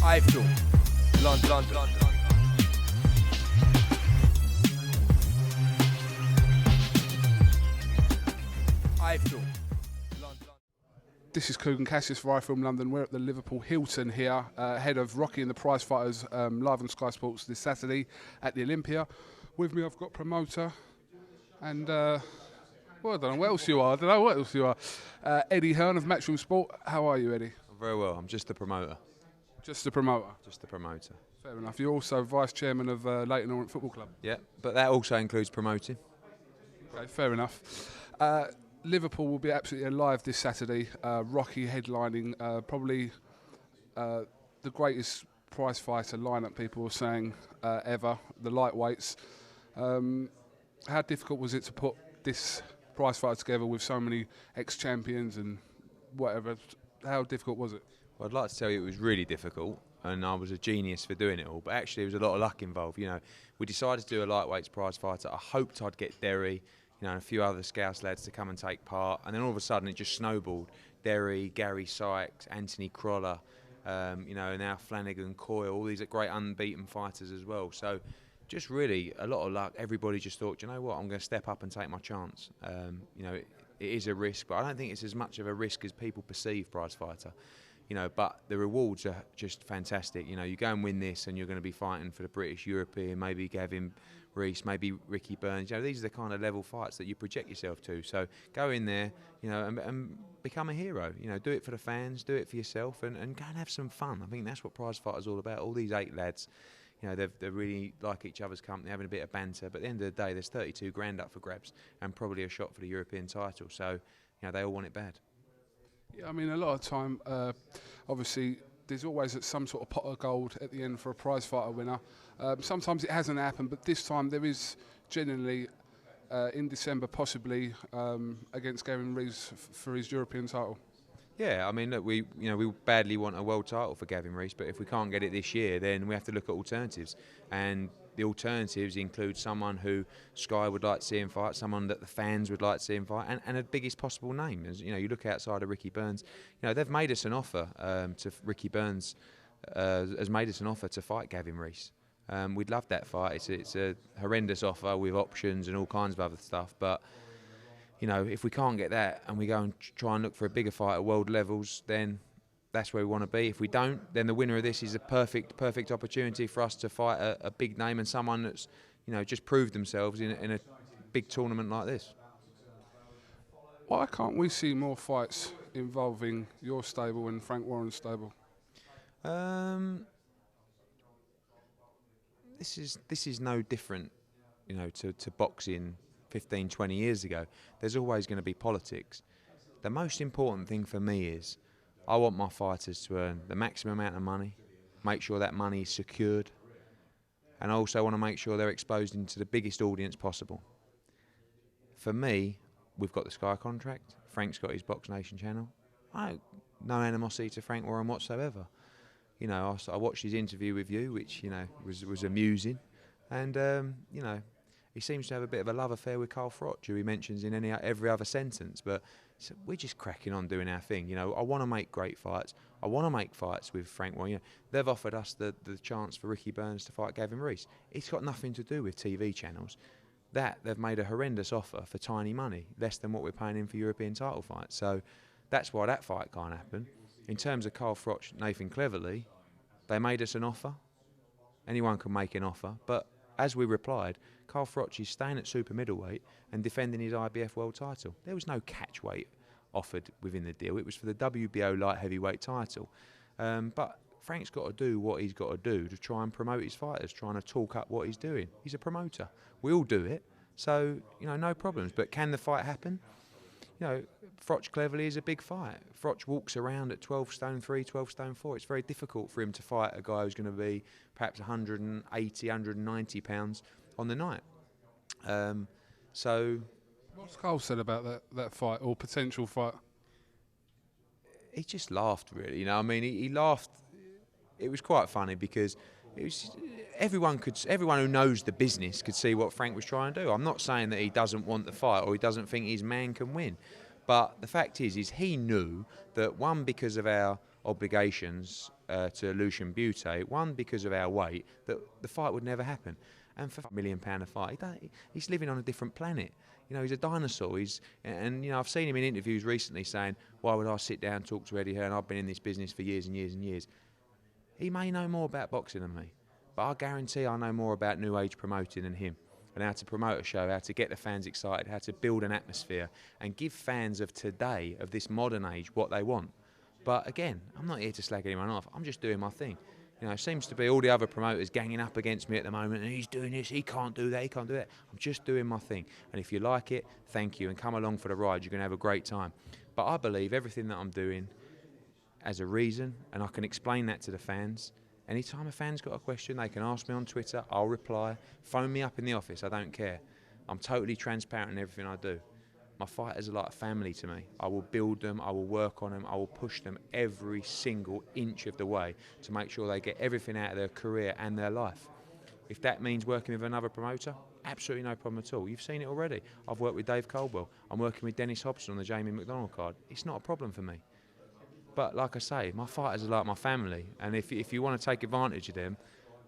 iFILM, London. iFILM, London. This is Coogan Cassius for iFILM London. We're at the Liverpool Hilton here, ahead of Rocky and the Prizefighters live on Sky Sports this Saturday at the Olympia. With me I've got promoter and, well, I don't know what else you are. Eddie Hearn of Matchroom Sport. How are you, Eddie? I'm very well. I'm just the promoter. Just the promoter? Just the promoter. Fair enough. You're also vice chairman of Leighton Orient Football Club? Yeah, but that also includes promoting. Okay, fair enough. Liverpool will be absolutely alive this Saturday. Rocky headlining, probably the greatest prize fighter lineup, people were saying, ever, the lightweights. How difficult was it to put this prize fight together with so many ex-champions and whatever? How difficult was it? Well, I'd like to tell you it was really difficult, and I was a genius for doing it all, but actually there was a lot of luck involved. You know, we decided to do a lightweights prize fighter. I hoped I'd get Derry, you know, and a few other Scouse lads to come and take part, and then all of a sudden it just snowballed. Derry, Gary Sykes, Anthony Croller, you know, now Flanagan, Coyle, all these are great unbeaten fighters as well. So just really a lot of luck. Everybody just thought, you know what, I'm going to step up and take my chance. You know, it is a risk, but I don't think it's as much of a risk as people perceive prize fighter. You know, but the rewards are just fantastic. You know, you go and win this and you're going to be fighting for the British, European, maybe Gavin Rees, maybe Ricky Burns. You know, these are the kind of level fights that you project yourself to. So go in there, you know, and become a hero. You know, do it for the fans, do it for yourself, and go and have some fun. I think that's what prize fighter's all about. All these 8 lads, you know, they really like each other's company, having a bit of banter. But at the end of the day, there's 32 grand up for grabs and probably a shot for the European title. So, you know, they all want it bad. Yeah, I mean, a lot of time, obviously, there's always some sort of pot of gold at the end for a prize fighter winner. Sometimes it hasn't happened, but this time there is genuinely, in December, possibly against Gavin Rees for his European title. Yeah, I mean, look, we badly want a world title for Gavin Rees, but if we can't get it this year, then we have to look at alternatives. And the alternatives include someone who Sky would like to see him fight, someone that the fans would like to see him fight, and a biggest possible name. As you know, you look outside of Ricky Burns. You know, they've made us an offer to Ricky Burns has made us an offer to fight Gavin Rees. We'd love that fight. It's a horrendous offer with options and all kinds of other stuff, but you know, if we can't get that and we go and try and look for a bigger fight at world levels, then that's where we want to be. If we don't, then the winner of this is a perfect opportunity for us to fight a big name and someone that's, you know, just proved themselves in a big tournament like this. Why can't we see more fights involving your stable and Frank Warren's stable? This is no different, you know, to boxing 15, 20 years ago. There's always going to be politics. The most important thing for me is I want my fighters to earn the maximum amount of money, make sure that money is secured, and I also want to make sure they're exposed into the biggest audience possible. For me, we've got the Sky contract, Frank's got his Box Nation channel. No animosity to Frank Warren whatsoever. You know, I watched his interview with you, which, you know, was amusing, and you know, he seems to have a bit of a love affair with Carl Froch, who he mentions in every other sentence. But so we're just cracking on doing our thing. You know, I want to make great fights. I want to make fights with Frank Warren. You know, they've offered us the chance for Ricky Burns to fight Gavin Rees. It's got nothing to do with TV channels. They've made a horrendous offer for tiny money, less than what we're paying him for European title fights. So that's why that fight can't happen. In terms of Carl Froch, Nathan Cleverly, they made us an offer. Anyone can make an offer, but as we replied, Carl Froch is staying at super middleweight and defending his IBF world title. There was no catch weight offered within the deal. It was for the WBO light heavyweight title. But Frank's got to do what he's got to do to try and promote his fighters, trying to talk up what he's doing. He's a promoter. We all do it. So, you know, no problems. But can the fight happen? You know, Froch Cleverly is a big fight. Froch walks around at 12 stone 3, 12 stone 4. It's very difficult for him to fight a guy who's going to be perhaps 180, 190 pounds on the night. So, what's Carl said about that fight or potential fight? He just laughed, really. You know, I mean, he laughed. It was quite funny because it was everyone who knows the business could see what Frank was trying to do. I'm not saying that he doesn't want the fight or he doesn't think his man can win, but the fact is he knew that, one, because of our obligations to Lucian Butte. One, because of our weight, that the fight would never happen. And for £1 million a fight, he's living on a different planet. You know, he's a dinosaur. And you know, I've seen him in interviews recently saying, "Why would I sit down and talk to Eddie Hearn? I've been in this business for years and years and years." He may know more about boxing than me, but I guarantee I know more about new age promoting than him, and how to promote a show, how to get the fans excited, how to build an atmosphere, and give fans of today, of this modern age, what they want. But again, I'm not here to slag anyone off. I'm just doing my thing. You know, it seems to be all the other promoters ganging up against me at the moment, and he's doing this, he can't do that, he can't do that. I'm just doing my thing. And if you like it, thank you, and come along for the ride. You're going to have a great time. But I believe everything that I'm doing has a reason, and I can explain that to the fans. Anytime a fan's got a question, they can ask me on Twitter, I'll reply. Phone me up in the office, I don't care. I'm totally transparent in everything I do. My fighters are like family to me. I will build them, I will work on them, I will push them every single inch of the way to make sure they get everything out of their career and their life. If that means working with another promoter, absolutely no problem at all. You've seen it already. I've worked with Dave Coldwell. I'm working with Dennis Hobson on the Jamie McDonald card. It's not a problem for me. But like I say, my fighters are like my family, and if you want to take advantage of them,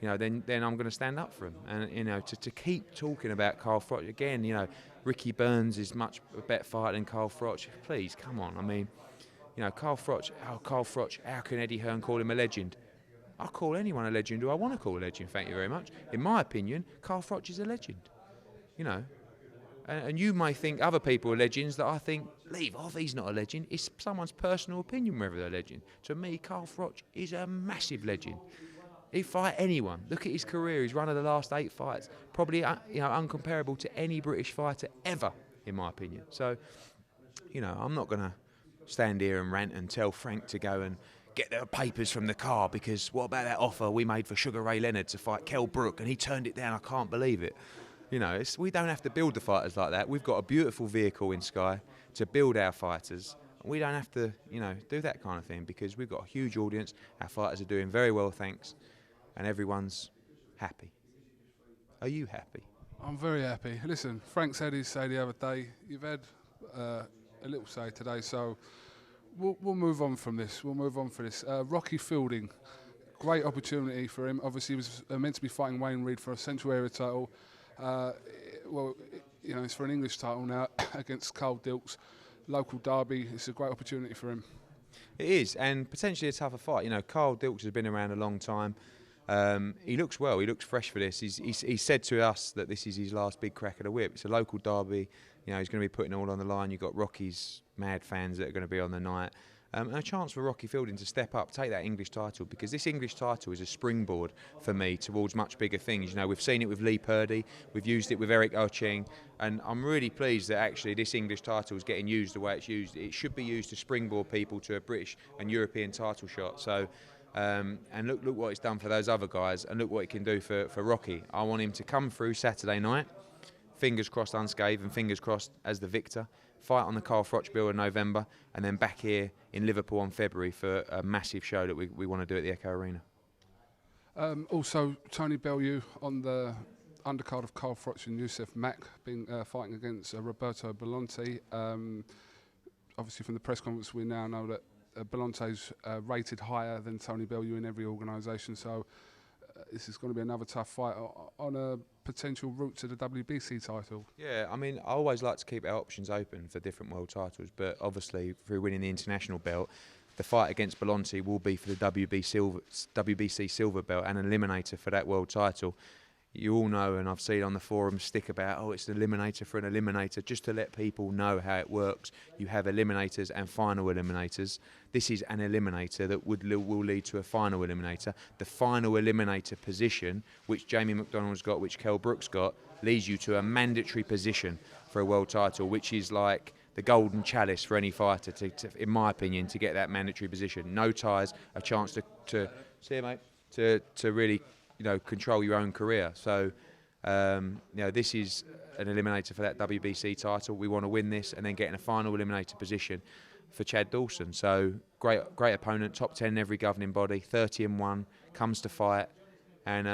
you know, then I'm going to stand up for them. And you know, to keep talking about Carl Froch again, you know, Ricky Burns is much a better fighter than Carl Froch. Please, come on. I mean, you know, Carl Froch. How can Eddie Hearn call him a legend? I'll call anyone a legend who I want to call a legend. Thank you very much. In my opinion, Carl Froch is a legend. You know. And you may think other people are legends that I think, leave off, he's not a legend. It's someone's personal opinion whether they're a legend. To me, Carl Froch is a massive legend. He'd fight anyone. Look at his career. He's run of the last 8 fights. Probably you know, uncomparable to any British fighter ever, in my opinion. So, you know, I'm not going to stand here and rant and tell Frank to go and get the papers from the car because what about that offer we made for Sugar Ray Leonard to fight Kell Brook and he turned it down? I can't believe it. You know, we don't have to build the fighters like that. We've got a beautiful vehicle in Sky to build our fighters. We don't have to, you know, do that kind of thing because we've got a huge audience. Our fighters are doing very well, thanks, and everyone's happy. Are you happy? I'm very happy. Listen, Frank said his say the other day. You've had a little say today, so we'll move on from this. We'll move on for this. Rocky Fielding, great opportunity for him. Obviously, he was meant to be fighting Wayne Reed for a Central Area title. Well, you know, it's for an English title now against Carl Dilks. Local derby. It's a great opportunity for him. It is, and potentially a tougher fight. You know, Carl Dilks has been around a long time. He looks well. He looks fresh for this. He said to us that this is his last big crack at the whip. It's a local derby. You know, he's going to be putting it all on the line. You've got Rocky's mad fans that are going to be on the night. And a chance for Rocky Fielding to step up, take that English title, because this English title is a springboard for me towards much bigger things. You know, we've seen it with Lee Purdy, we've used it with Eric Ocheng, and I'm really pleased that actually this English title is getting used the way it's used. It should be used to springboard people to a British and European title shot. So, and look what it's done for those other guys, and look what it can do for Rocky. I want him to come through Saturday night, fingers crossed unscathed and fingers crossed as the victor, fight on the Carl Froch bill in November, and then back here in Liverpool in February for a massive show that we want to do at the Echo Arena. Also, Tony Bellew on the undercard of Carl Froch and Youssef Mack being fighting against Roberto Bellonti. Obviously, from the press conference, we now know that Bellonti's rated higher than Tony Bellew in every organisation. So this is going to be another tough fight on a potential route to the WBC title. Yeah, I mean, I always like to keep our options open for different world titles, but obviously through winning the international belt, the fight against Bellonti will be for the WBC silver belt and an eliminator for that world title. You all know, and I've seen on the forums stick about, oh, it's an eliminator for an eliminator, just to let people know how it works. You have eliminators and final eliminators. This is an eliminator that will lead to a final eliminator. The final eliminator position, which Jamie McDonald's got, which Kell Brook's got, leads you to a mandatory position for a world title, which is like the golden chalice for any fighter, in my opinion, to get that mandatory position. No ties, a chance to see you, mate, to really, you know, control your own career. So, you know, this is an eliminator for that WBC title. We want to win this and then get in a final eliminator position for Chad Dawson. So, great opponent, top 10 in every governing body, 30-1, comes to fight, and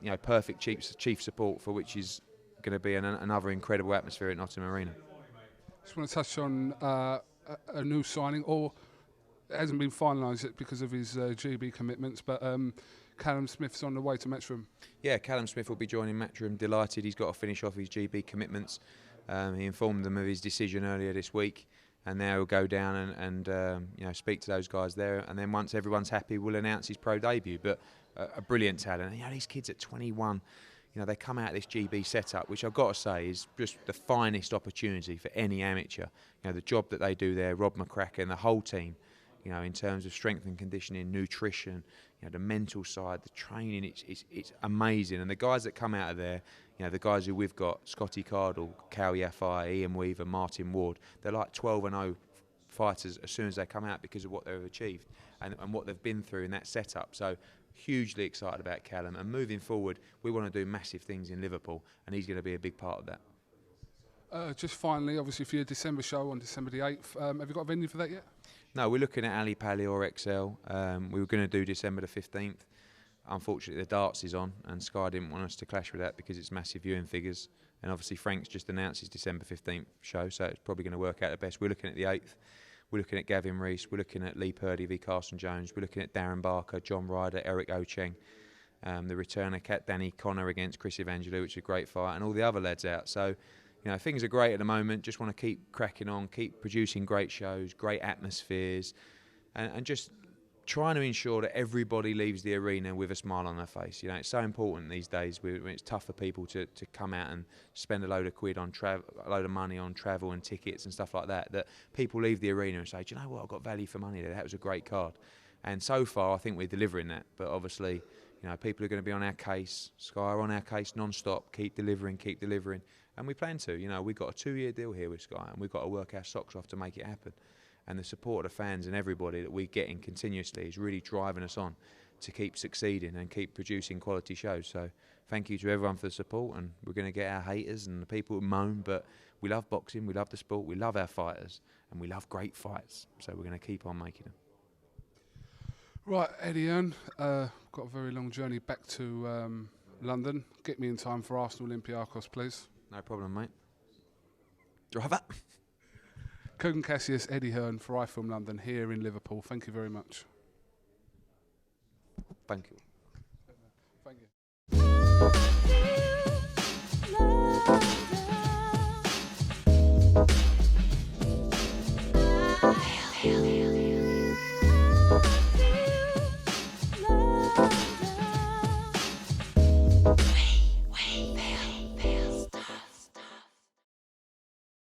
you know, perfect chief support for which is going to be another incredible atmosphere at Nottingham Arena. Just want to touch on a new signing, or hasn't been finalised yet because of his GB commitments, but Callum Smith's on the way to Matchroom. Yeah, Callum Smith will be joining Matchroom. Delighted, he's got to finish off his GB commitments. He informed them of his decision earlier this week, and now he'll go down and you know, speak to those guys there. And then once everyone's happy, we'll announce his pro debut. But a brilliant talent. You know, these kids at 21, you know, they come out of this GB setup, which I've got to say is just the finest opportunity for any amateur. You know, the job that they do there, Rob McCracken, the whole team, you know, in terms of strength and conditioning, nutrition, you know, the mental side, the training, it's amazing. And the guys that come out of there, you know, the guys who we've got, Scotty Cardle, Cal Yafai, Ian Weaver, Martin Ward, they're like 12-0 fighters as soon as they come out because of what they've achieved and what they've been through in that setup. So hugely excited about Callum, and moving forward we want to do massive things in Liverpool, and he's going to be a big part of that. Just finally, obviously for your December show on December the 8th, have you got a venue for that yet? No, we're looking at Ali Pali or XL. We were going to do December the 15th. Unfortunately, the darts is on, and Sky didn't want us to clash with that because it's massive viewing figures. And obviously, Frank's just announced his December 15th show, so it's probably going to work out the best. We're looking at the 8th. We're looking at Gavin Rees. We're looking at Lee Purdy v Carson Jones. We're looking at Darren Barker, John Ryder, Eric Ocheng, the returner Cat Danny Connor against Chris Evangelou, which is a great fight, and all the other lads out. So, you know, things are great at the moment. Just want to keep cracking on, keep producing great shows, great atmospheres, and just trying to ensure that everybody leaves the arena with a smile on their face. You know, it's so important these days when it's tough for people to come out and spend a load of quid on a load of money on travel and tickets and stuff like that, that people leave the arena and say, do you know what, I got value for money there, that was a great card. And so far I think we're delivering that, but obviously, you know, people are going to be on our case. Sky are on our case non-stop, keep delivering, and we plan to. You know, we've got a 2-year deal here with Sky, and we've got to work our socks off to make it happen. And the support of the fans and everybody that we're getting continuously is really driving us on to keep succeeding and keep producing quality shows. So thank you to everyone for the support, and we're going to get our haters and the people who moan, but we love boxing, we love the sport, we love our fighters, and we love great fights. So we're going to keep on making them. Right, Eddie Hearn, got a very long journey back to London. Get me in time for Arsenal Olympiacos, please. No problem, mate. Driver. Kugan Cassius, Eddie Hearn for iFILM London here in Liverpool. Thank you very much. Thank you. Thank you. Love.